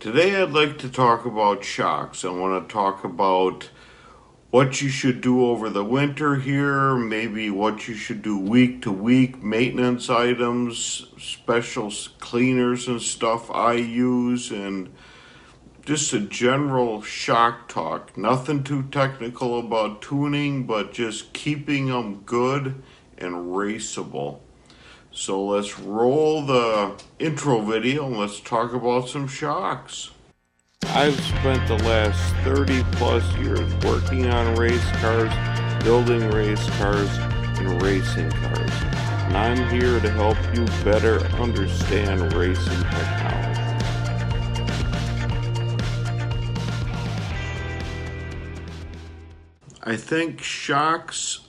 Today I'd like to talk about shocks. I want to talk about what you should do over the winter here, maybe what you should do week to week, maintenance items, special cleaners and stuff I use, and just a general shock talk. Nothing too technical about tuning, but just keeping them good and raceable. So let's roll the intro video and let's talk about some shocks. I've spent the last 30 plus years working on race cars, building race cars, and racing cars. And I'm here to help you better understand racing technology. I think shocks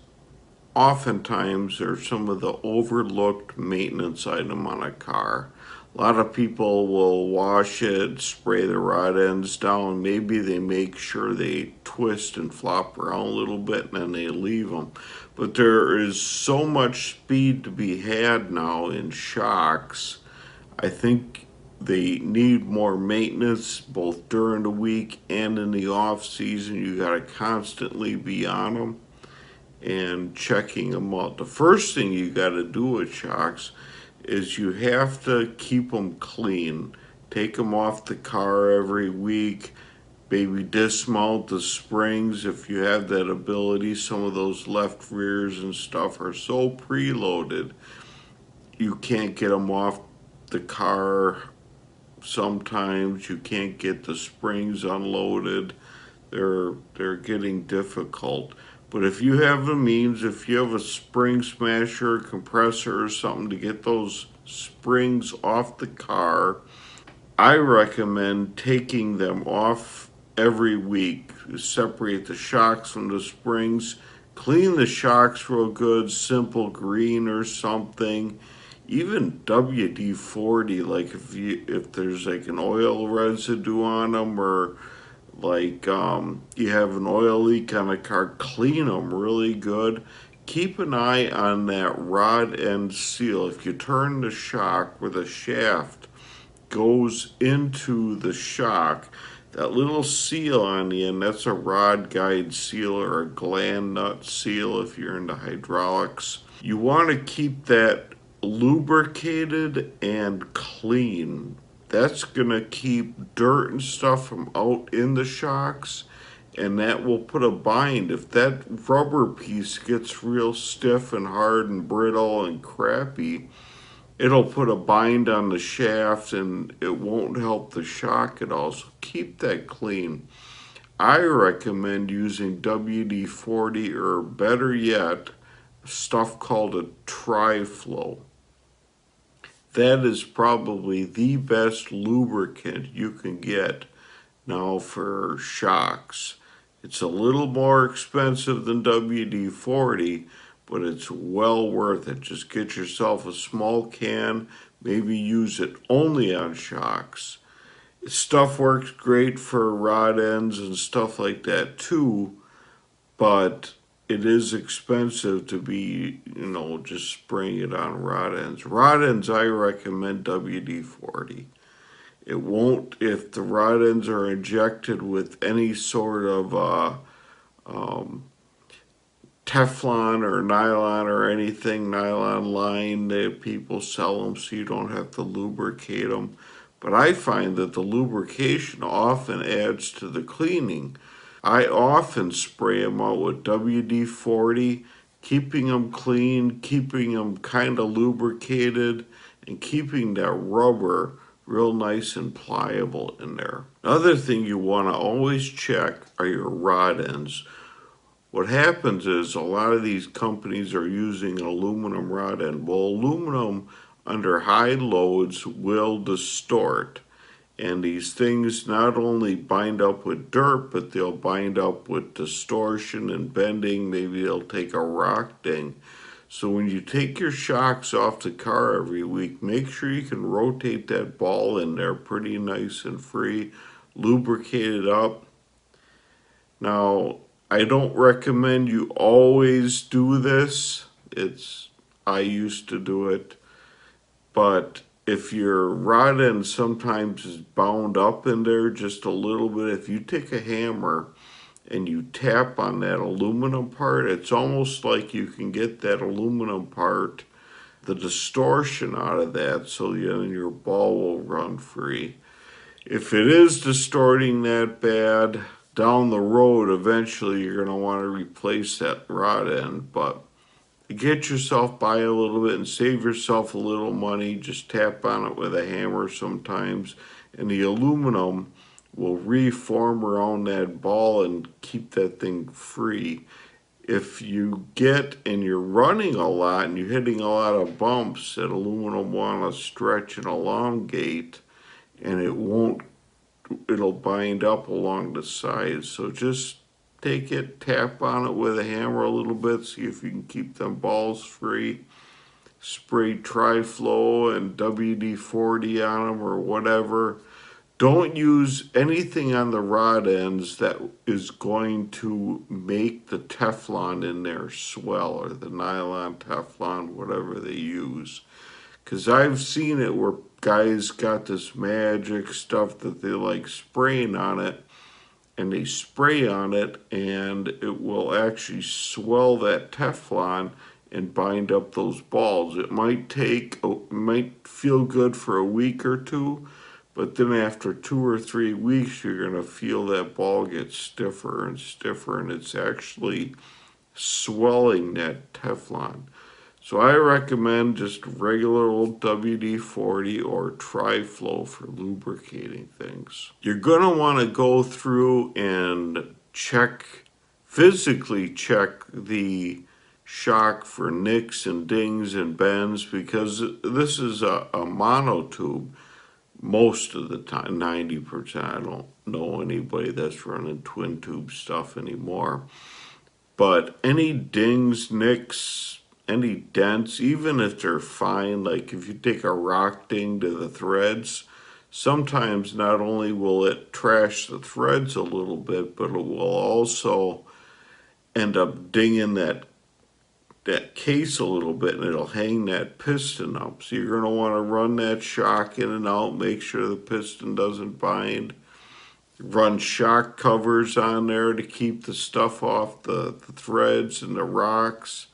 oftentimes are some of the overlooked maintenance item on a car. A lot of people will wash it, spray the rod ends down. Maybe they make sure they twist and flop around a little bit and then they leave them. But there is so much speed to be had now in shocks. I think they need more maintenance both during the week and in the off season. You got to constantly be on them and checking them out. The first thing you got to do with shocks is you have to keep them clean. Take them off the car every week. Maybe dismount the springs if you have that ability. Some of those left rears and stuff are so preloaded you can't get them off the car. Sometimes you can't get the springs unloaded. They're getting difficult. But if you have the means, if you have a spring smasher, compressor, or something to get those springs off the car, I recommend taking them off every week. Separate the shocks from the springs. Clean the shocks real good, simple green or something. Even WD-40, like if there's like an oil residue on them, or like you have an oil leak on a car, clean them really good. Keep an eye on that rod end seal. If you turn the shock where the shaft goes into the shock, that little seal on the end, that's a rod guide seal or a gland nut seal if you're into hydraulics. You want to keep that lubricated and clean. That's gonna keep dirt and stuff from out in the shocks, and that will put a bind. If that rubber piece gets real stiff and hard and brittle and crappy, it'll put a bind on the shaft and it won't help the shock at all. So keep that clean. I recommend using WD-40, or better yet, stuff called a tri-flow. That is probably the best lubricant you can get now for shocks. It's a little more expensive than WD-40, but it's well worth it. Just get yourself a small can, maybe use it only on shocks. Stuff works great for rod ends and stuff like that too, but it is expensive to be, just spraying it on rod ends. Rod ends, I recommend WD-40. It won't, if the rod ends are injected with any sort of Teflon or nylon or anything, nylon line, people sell them so you don't have to lubricate them. But I find that the lubrication often adds to the cleaning. I often spray them out with WD-40, keeping them clean, keeping them kind of lubricated, and keeping that rubber real nice and pliable in there. Another thing you want to always check are your rod ends. What happens is a lot of these companies are using an aluminum rod end. Well, aluminum under high loads will distort. And these things not only bind up with dirt, but they'll bind up with distortion and bending. Maybe they'll take a rock ding. So when you take your shocks off the car every week, make sure you can rotate that ball in there pretty nice and free, lubricate it up. Now, I don't recommend you always do this. I used to do it, but if your rod end sometimes is bound up in there just a little bit, if you take a hammer and you tap on that aluminum part, it's almost like you can get that aluminum part, the distortion out of that, so your ball will run free. If it is distorting that bad, down the road, eventually you're going to want to replace that rod end, but to get yourself by a little bit and save yourself a little money, just tap on it with a hammer sometimes, and the aluminum will reform around that ball and keep that thing free. If you get and you're running a lot and you're hitting a lot of bumps, that aluminum want to stretch and elongate, and it'll bind up along the sides. So just take it, tap on it with a hammer a little bit, see if you can keep them balls free. Spray Tri-Flow and WD-40 on them or whatever. Don't use anything on the rod ends that is going to make the Teflon in there swell, or the nylon Teflon, whatever they use. Because I've seen it where guys got this magic stuff that they like spraying on it, and they spray on it and it will actually swell that Teflon and bind up those balls. It might feel good for a week or two, but then after 2 or 3 weeks, you're going to feel that ball get stiffer and stiffer, and it's actually swelling that Teflon. So I recommend just regular old WD-40 or Tri-Flow for lubricating things. You're going to want to go through and physically check the shock for nicks and dings and bends, because this is a monotube most of the time, 90%. I don't know anybody that's running twin tube stuff anymore. But any dings, nicks, any dents, even if they're fine, like if you take a rock ding to the threads, sometimes not only will it trash the threads a little bit, but it will also end up dinging that case a little bit, and it'll hang that piston up. So you're going to want to run that shock in and out, make sure the piston doesn't bind. Run shock covers on there to keep the stuff off the threads and the rocks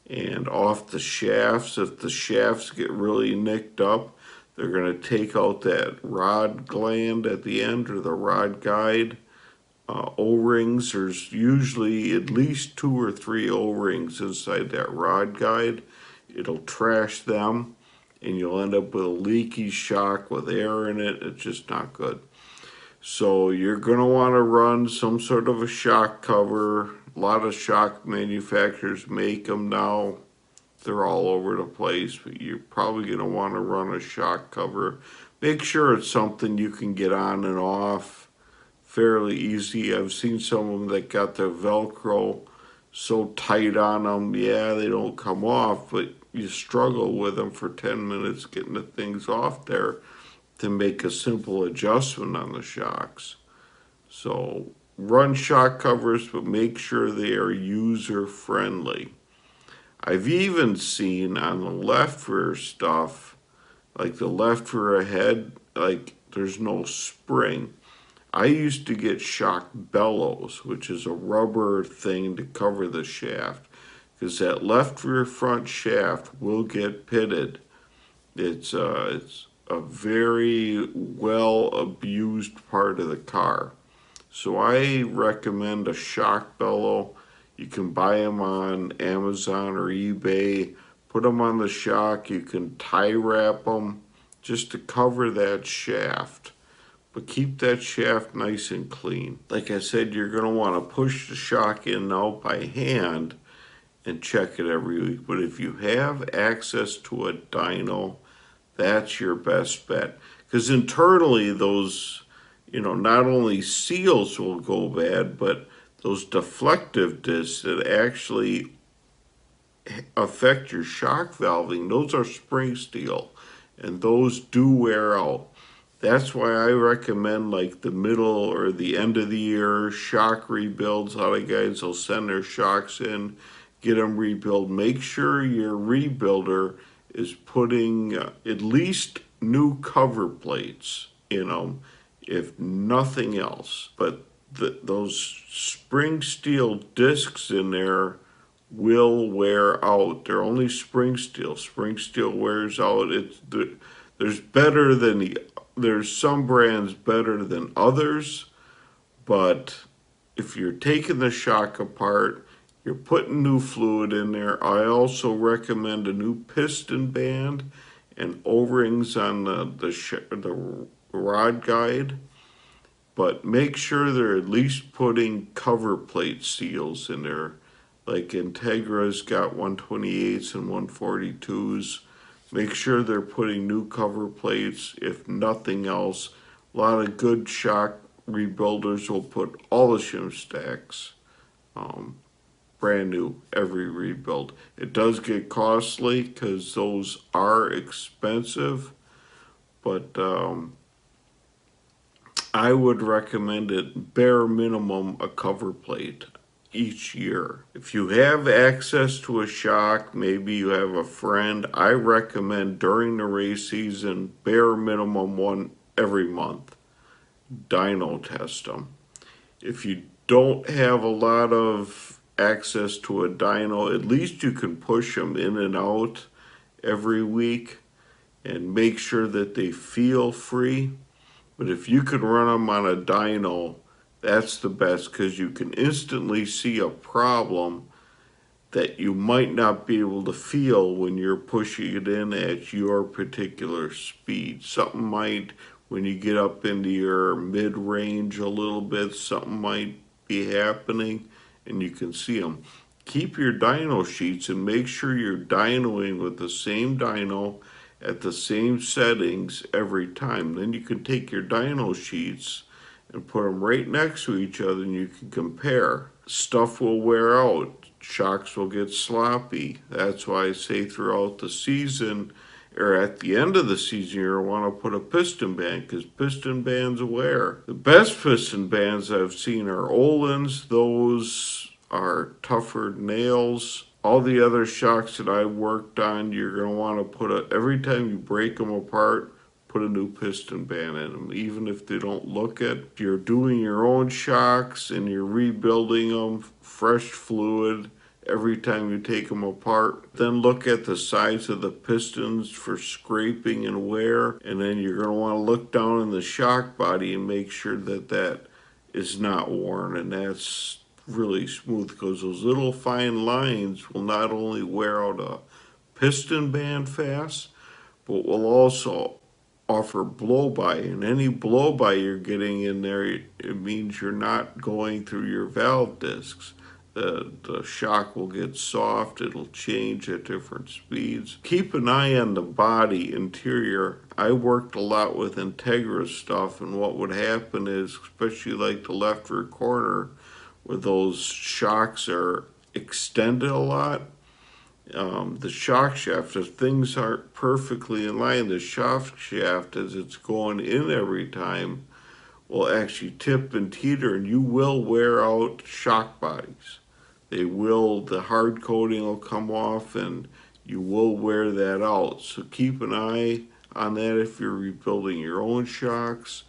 and off the shafts. If the shafts get really nicked up, they're going to take out that rod gland at the end, or the rod guide. O-rings, there's usually at least 2 or 3 O-rings inside that rod guide. It'll trash them, and you'll end up with a leaky shock with air in it. It's just not good. So you're going to want to run some sort of a shock cover. A lot of shock manufacturers make them now. They're all over the place, but you're probably going to want to run a shock cover. Make sure it's something you can get on and off fairly easy. I've seen some of them that got their Velcro so tight on them, yeah, they don't come off, but you struggle with them for 10 minutes getting the things off there to make a simple adjustment on the shocks. So run shock covers, but make sure they are user friendly. I've even seen on the left rear stuff, like the left rear head, like there's no spring. I used to get shock bellows, which is a rubber thing to cover the shaft, because that left rear front shaft will get pitted. It's a very well abused part of the car. So I recommend a shock bellow. You can buy them on Amazon or eBay. Put them on the shock. You can tie wrap them just to cover that shaft. But keep that shaft nice and clean. Like I said, you're going to want to push the shock in and out by hand and check it every week. But if you have access to a dyno, that's your best bet. Because internally, those, not only seals will go bad, but those deflective discs that actually affect your shock valving, those are spring steel, and those do wear out. That's why I recommend like the middle or the end of the year shock rebuilds. A lot of guys will send their shocks in, get them rebuilt. Make sure your rebuilder is putting at least new cover plates in them, if nothing else. But those spring steel discs in there will wear out. They're only spring steel. Spring steel wears out. There's some brands better than others, but if you're taking the shock apart, you're putting new fluid in there. I also recommend a new piston band and O-rings on the rod guide, but make sure they're at least putting cover plate seals in there. Like Integra's got 128s and 142s. Make sure they're putting new cover plates, if nothing else. A lot of good shock rebuilders will put all the Shim Stacks brand new every rebuild. It does get costly because those are expensive, but I would recommend it bare minimum a cover plate each year. If you have access to a shock, maybe you have a friend, I recommend during the race season bare minimum one every month. Dyno test them. If you don't have a lot of access to a dyno, at least you can push them in and out every week and make sure that they feel free. But if you can run them on a dyno, that's the best, because you can instantly see a problem that you might not be able to feel when you're pushing it in at your particular speed. Something might, when you get up into your mid-range a little bit, something might be happening and you can see them. Keep your dyno sheets and make sure you're dynoing with the same dyno at the same settings every time. Then you can take your dyno sheets and put them right next to each other and you can compare. Stuff will wear out. Shocks will get sloppy. That's why I say throughout the season, or at the end of the season, you want to put a piston band, because piston bands wear. The best piston bands I've seen are Olin's. Those are tougher nails. All the other shocks that I worked on, you're going to want to put every time you break them apart, put a new piston band in them, even if they don't look it. If you're doing your own shocks and you're rebuilding them, fresh fluid every time you take them apart. Then look at the size of the pistons for scraping and wear, and then you're going to want to look down in the shock body and make sure that that is not worn, and that's really smooth, because those little fine lines will not only wear out a piston band fast, but will also offer blow-by, and any blow-by you're getting in there, it means you're not going through your valve discs. The shock will get soft, it'll change at different speeds. Keep an eye on the body interior. I worked a lot with Integra stuff, and what would happen is, especially like the left rear corner, where those shocks are extended a lot, the shock shaft, if things aren't perfectly in line, the shock shaft as it's going in every time will actually tip and teeter, and you will wear out shock bodies. They will, the hard coating will come off and you will wear that out. So keep an eye on that if you're rebuilding your own shocks.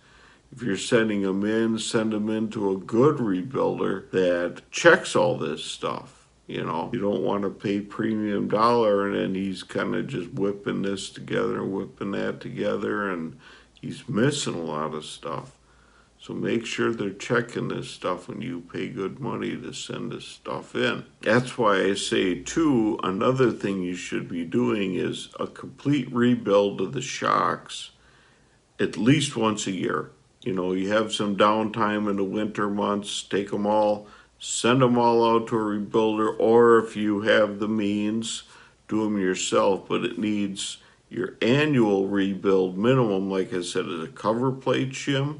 If you're sending them in, send them into a good rebuilder that checks all this stuff. You know, you don't want to pay premium dollar and then he's kind of just whipping this together and whipping that together, and he's missing a lot of stuff. So make sure they're checking this stuff when you pay good money to send this stuff in. That's why I say too, another thing you should be doing is a complete rebuild of the shocks at least once a year. You know, you have some downtime in the winter months, take them all, send them all out to a rebuilder, or if you have the means, do them yourself, but it needs your annual rebuild minimum, like I said, is a cover plate shim,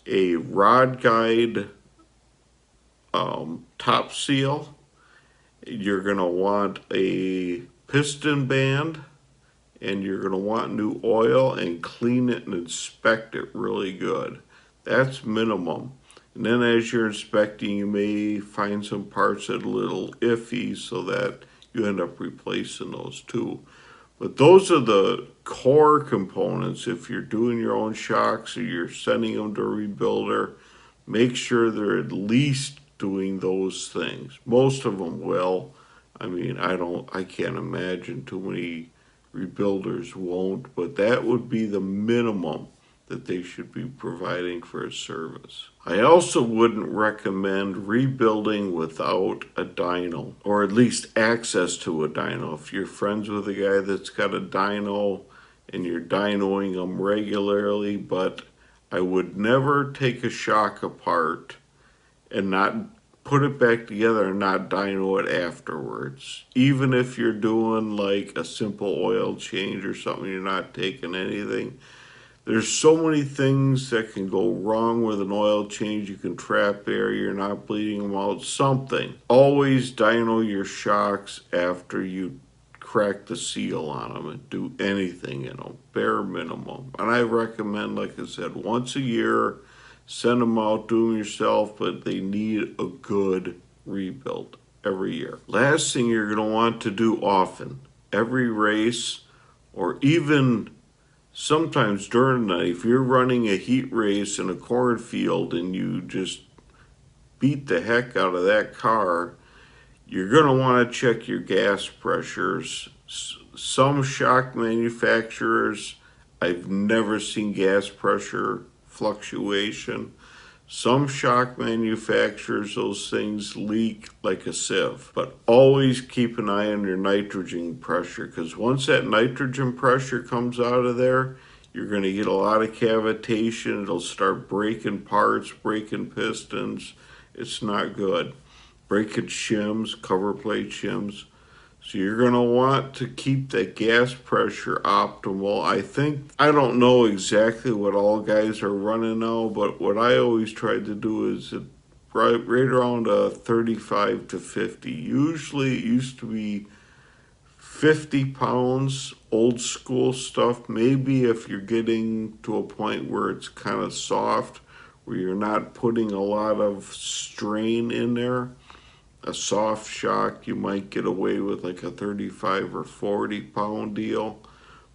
a rod guide top seal. You're going to want a piston band, and you're going to want new oil, and clean it and inspect it really good. That's minimum. And then as you're inspecting, you may find some parts that are a little iffy, so that you end up replacing those too. But those are the core components. If you're doing your own shocks or you're sending them to a rebuilder, make sure they're at least doing those things. Most of them will. I mean, I can't imagine too many rebuilders won't, but that would be the minimum that they should be providing for a service. I also wouldn't recommend rebuilding without a dyno, or at least access to a dyno. If you're friends with a guy that's got a dyno and you're dynoing them regularly, but I would never take a shock apart and not put it back together and not dyno it afterwards. Even if you're doing like a simple oil change or something, you're not taking anything. There's so many things that can go wrong with an oil change. You can trap air, you're not bleeding them out, something. Always dyno your shocks after you crack the seal on them and do anything in them, bare minimum. And I recommend, like I said, once a year, send them out, do them yourself, but they need a good rebuild every year. Last thing you're going to want to do often, every race, or even sometimes during the night, if you're running a heat race in a cornfield and you just beat the heck out of that car, you're going to want to check your gas pressures. Some shock manufacturers, I've never seen gas pressure fluctuation. Some shock manufacturers, those things leak like a sieve. But always keep an eye on your nitrogen pressure, because once that nitrogen pressure comes out of there, you're going to get a lot of cavitation. It'll start breaking parts, breaking pistons. It's not good. Breaking shims, cover plate shims. So you're going to want to keep that gas pressure optimal. I don't know exactly what all guys are running now, but what I always tried to do is right around 35 to 50. Usually it used to be 50 pounds, old school stuff. Maybe if you're getting to a point where it's kind of soft, where you're not putting a lot of strain in there, a soft shock, you might get away with like a 35 or 40 pound deal.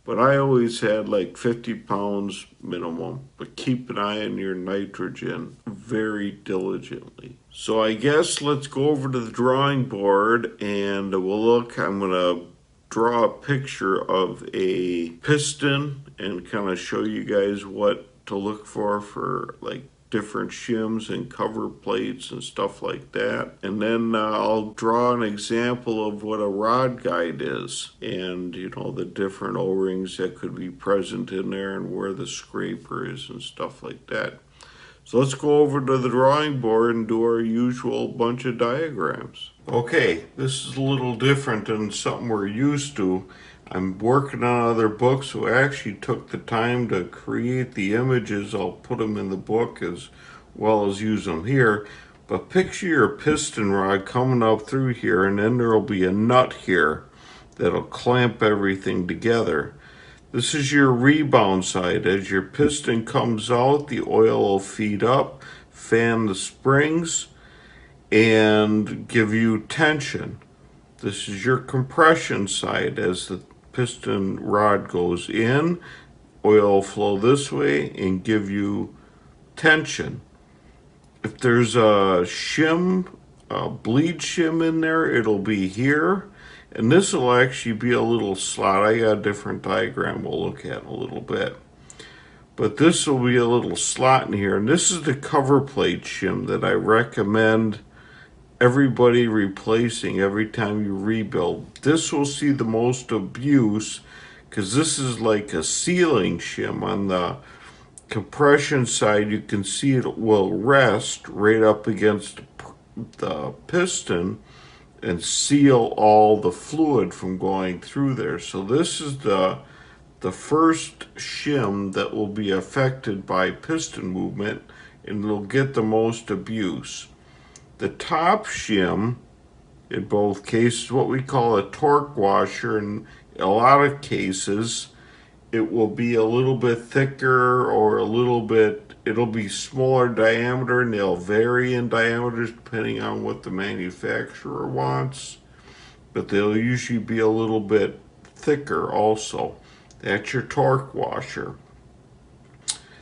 But I always had like 50 pounds minimum. But keep an eye on your nitrogen very diligently. So I guess let's go over to the drawing board and we'll look. I'm going to draw a picture of a piston and kind of show you guys what to look for like different shims and cover plates and stuff like that. And then I'll draw an example of what a rod guide is and, you know, the different O-rings that could be present in there and where the scraper is and stuff like that. So let's go over to the drawing board and do our usual bunch of diagrams. Okay, this is a little different than something we're used to. I'm working on other books, so I actually took the time to create the images. I'll put them in the book as well as use them here. But picture your piston rod coming up through here, and then there'll be a nut here that'll clamp everything together. This is your rebound side. As your piston comes out, the oil will feed up, fan the springs, and give you tension. This is your compression side. As the piston rod goes in, oil will flow this way and give you tension. If there's a shim, a bleed shim in there, it'll be here. And this will actually be a little slot. I got a different diagram we'll look at in a little bit. But this will be a little slot in here. And this is the cover plate shim that I recommend everybody replacing every time you rebuild. This will see the most abuse because this is like a sealing shim. On the compression side, you can see it will rest right up against the piston and seal all the fluid from going through there. So this is the first shim that will be affected by piston movement, and it'll get the most abuse. The top shim, in both cases, what we call a torque washer. In a lot of cases, it will be a little bit thicker or it'll be smaller diameter, and they'll vary in diameters depending on what the manufacturer wants. But they'll usually be a little bit thicker also. That's your torque washer.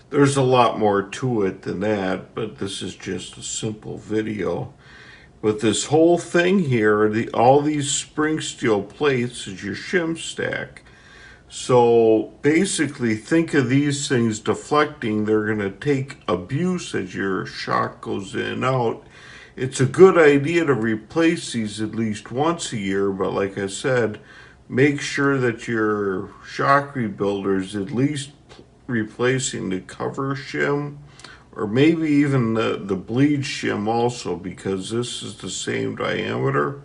There's a lot more to it than that, but this is just a simple video. But this whole thing here, all these spring steel plates is your shim stack. So basically think of these things deflecting. They're going to take abuse as your shock goes in and out. It's a good idea to replace these at least once a year, but like I said, make sure that your shock rebuilder is at least replacing the cover shim, or maybe even the bleed shim also, because this is the same diameter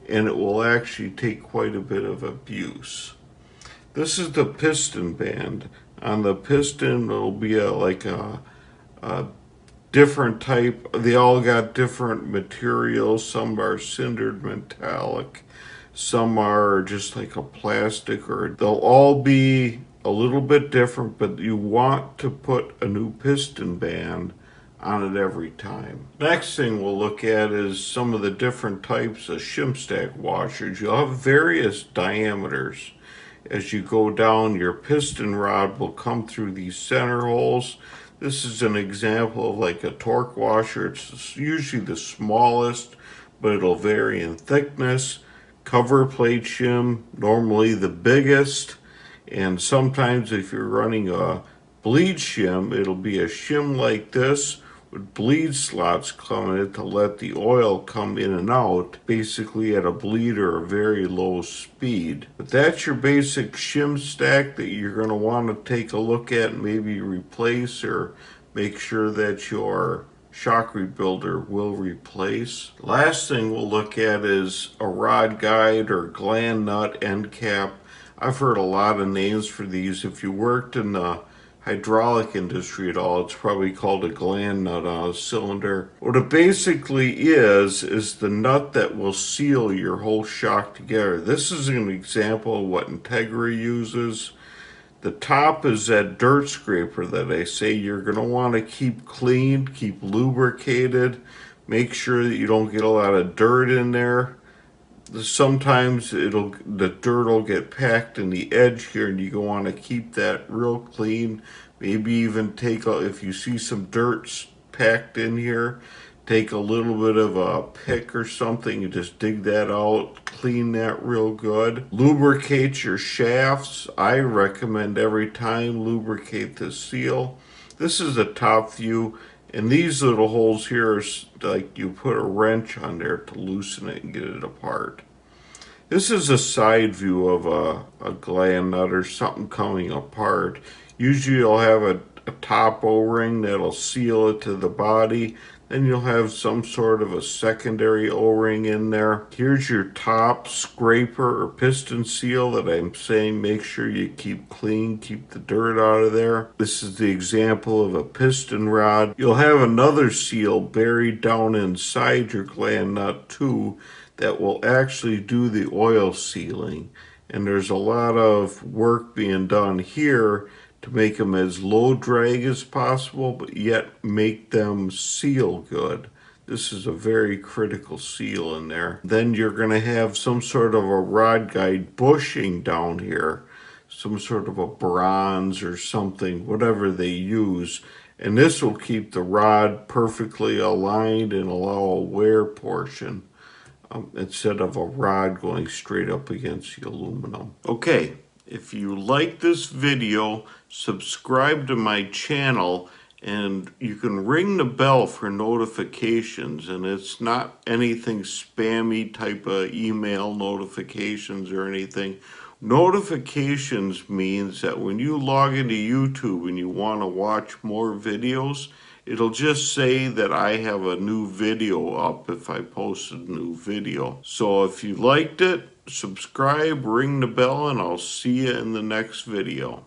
and it will actually take quite a bit of abuse. This is the piston band. On the piston it'll be like a different type. They all got different materials. Some are cindered metallic, some are just like a plastic, or they'll all be a little bit different, but you want to put a new piston band on it every time. Next thing we'll look at is some of the different types of shim stack washers. You'll have various diameters. As you go down, your piston rod will come through these center holes. This is an example of like a torque washer. It's usually the smallest, but it'll vary in thickness. Cover plate shim, normally the biggest. And sometimes if you're running a bleed shim, it'll be a shim like this with bleed slots coming in it to let the oil come in and out, basically at a bleed or a very low speed. But that's your basic shim stack that you're going to want to take a look at and maybe replace, or make sure that your shock rebuilder will replace. Last thing we'll look at is a rod guide or gland nut end cap. I've heard a lot of names for these. If you worked in the hydraulic industry at all, it's probably called a gland nut on a cylinder. What it basically is the nut that will seal your whole shock together. This is an example of what Integra uses. The top is that dirt scraper that I say you're going to want to keep clean, keep lubricated, make sure that you don't get a lot of dirt in there. Sometimes the dirt will get packed in the edge here, and you want to keep that real clean. Maybe even if you see some dirt packed in here, take a little bit of a pick or something and just dig that out, clean that real good. Lubricate your shafts. I recommend every time lubricate the seal. This is a top view. And these little holes here are like you put a wrench on there to loosen it and get it apart. This is a side view of a gland nut or something coming apart. Usually you'll have a top O-ring that'll seal it to the body. Then you'll have some sort of a secondary O-ring in there. Here's your top scraper or piston seal that I'm saying make sure you keep clean, keep the dirt out of there. This is the example of a piston rod. You'll have another seal buried down inside your gland nut too that will actually do the oil sealing. And there's a lot of work being done here to make them as low drag as possible, but yet make them seal good. This is a very critical seal in there. Then you're going to have some sort of a rod guide bushing down here, some sort of a bronze or something, whatever they use. And this will keep the rod perfectly aligned and allow a wear portion instead of a rod going straight up against the aluminum. Okay. If you like this video, subscribe to my channel, and you can ring the bell for notifications, and it's not anything spammy type of email notifications or anything. Notifications means that when you log into YouTube and you want to watch more videos, it'll just say that I have a new video up if I posted a new video. So if you liked it, subscribe, ring the bell, and I'll see you in the next video.